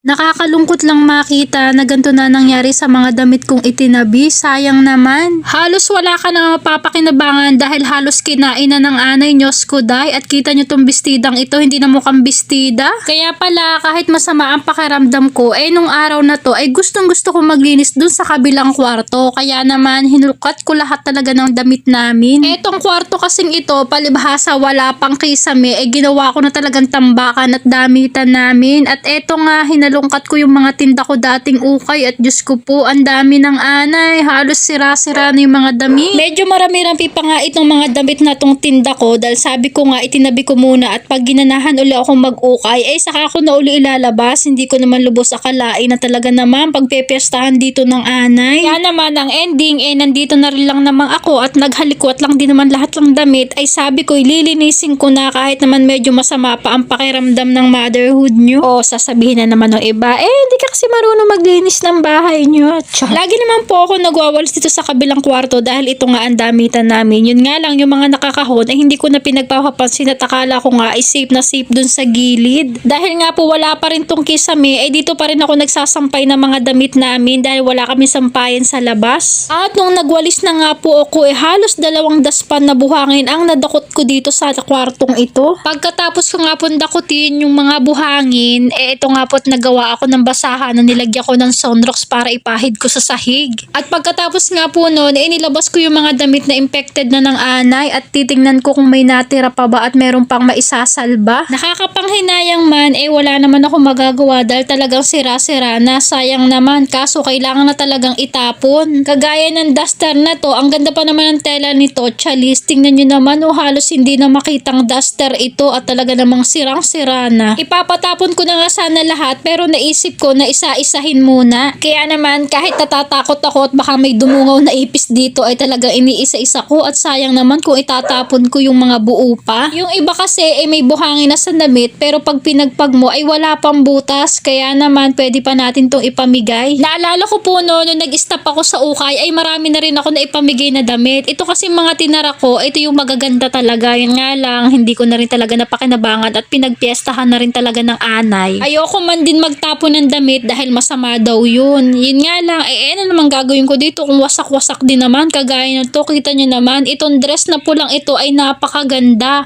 Nakakalungkot lang makita na ganito na nangyari sa mga damit kong itinabi. Sayang naman. Halos wala ka na mapapakinabangan dahil halos kinain na ng anay nyo, skuday. At kita nyo tong bestidang ito, hindi na mukhang bestida. Kaya pala kahit masama ang pakiramdam ko, nung araw na to ay gustong gusto ko maglinis dun sa kabilang kwarto. Kaya naman hinulkat ko lahat talaga ng damit namin. Etong kwarto kasing ito, palibhasa wala pang kisame, ginawa ko na talagang tambakan at damitan namin. At eto nga, hinalungkat ko yung mga tinda ko dating ukay at Diyos ko po, ang dami ng anay. Halos sira-sira na yung mga damit. Medyo marami-rami pa nga itong mga damit na tong tinda ko dahil sabi ko nga itinabi ko muna at pag ginanahan uli akong mag-ukay, saka ako na uli ilalabas. Hindi ko naman lubos akalain na talaga naman pagpepestahan dito ng anay. Kaya naman ang ending, nandito na rin lang naman ako at naghalikwat lang din naman lahat ng damit. Ay sabi ko, lilinisin ko na kahit naman medyo masama pa ang pakiramdam ng motherhood nyo. O sasabihin na naman ng iba, hindi ka kasi marunong maglinis ng bahay nyo. Lagi naman po ako nagwawalis dito sa kabilang kwarto dahil ito nga ang damitan namin. Yun nga lang, yung mga nakakahon ay hindi ko na pinagpapapansin at akala ko nga ay safe na safe dun sa gilid. Dahil nga po wala pa rin tong kisame, dito pa rin ako nagsasampay ng mga damit namin dahil wala kami sampayan sa labas. At nung nagwalis na nga po ako, halos 2 daspan na buhangin ang nadakot ko dito sa kwartong ito. Pagkatapos ko nga po dakutin yung mga buhangin, ito nga po't nagawa ako ng basahan na nilagyan ko ng sunrocks para ipahid ko sa sahig. At pagkatapos nga po noon, inilabas ko yung mga damit na infected na ng anay at titingnan ko kung may natira pa ba at meron pang maisasalba. Nakakapanghinayang man, wala naman ako magagawa dahil talagang sira-sira na. Sayang naman, kaso kailangan na talagang itapon. Kagaya ng duster na to, ang ganda pa naman ng tela nito, chalis. Tingnan nyo naman, halos hindi na makitang duster ito at talaga namang sirang-sira na. Ipapatapon ko na nga sana lahat pero naisip ko na isa-isahin muna. Kaya naman kahit natatakot ako at baka may dumungaw na ipis dito ay talaga iniisa-isa ko at sayang naman kung itatapon ko yung mga buo pa. Yung iba kasi may buhangin na sa damit pero pag pinagpag mo ay wala pang butas kaya naman pwede pa natin tong ipamigay. Naalala ko po nung nag-stop ako sa ukay ay marami na rin ako na ipamigay na damit. Ito kasi mga tinara ko, ito yung magaganda talaga. Yan nga lang, hindi ko na rin talaga napakinabangan at pinagpiestahan na rin talaga ng anay. Ayoko man din magtapon ng damit dahil masama daw yun. Yun nga lang, ano naman gagawin ko dito kung wasak-wasak din naman. Kagaya na to, kita nyo naman, itong dress na pulang ito ay napakaganda.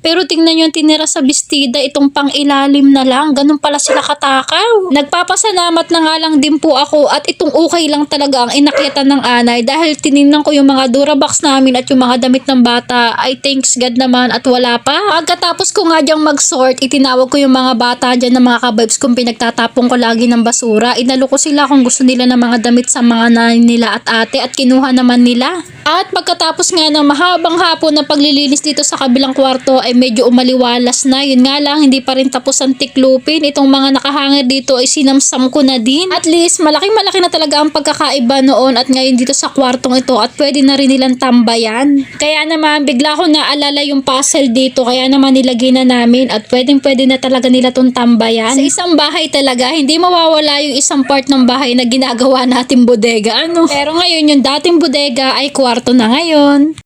Pero tingnan nyo yung tinira sa bestida, itong pang ilalim na lang. Ganun pala sila katakaw. Nagpapasalamat na nga lang din po ako at itong ukay lang talaga ang inakyatan ng anay dahil tinignan ko yung mga Durabox namin at yung mga damit ng bata ay thanks God naman at wala pa. Pagkatapos ko nga dyang mag-sort, itinawag ko yung mga bata dyan na mga kabibs kung pinagtatapong ko lagi ng basura. Inalo ko sila kung gusto nila ng mga damit sa mga nanay nila at ate at kinuha naman nila. At pagkatapos nga ng mahabang hapon na paglilinis dito sa kabilang kwarto ay medyo umaliwalas na. Yun nga lang, hindi pa rin tapos ang tiklupin. Itong mga nakahangir dito ay sinamsam ko na din. At least, malaki-malaki na talaga ang pagkakaiba noon at ngayon dito sa kwartong ito at pwede na rin nilang tambayan. Kaya naman, bigla ko naalala yung puzzle dito kaya naman nilagay na namin at pwedeng-pwede na talaga nila tong tambayan. Sa isang bahay talaga, hindi mawawala yung isang part ng bahay na ginagawa natin bodega. Pero ngayon, yung dating bodega ay kwarto na ngayon.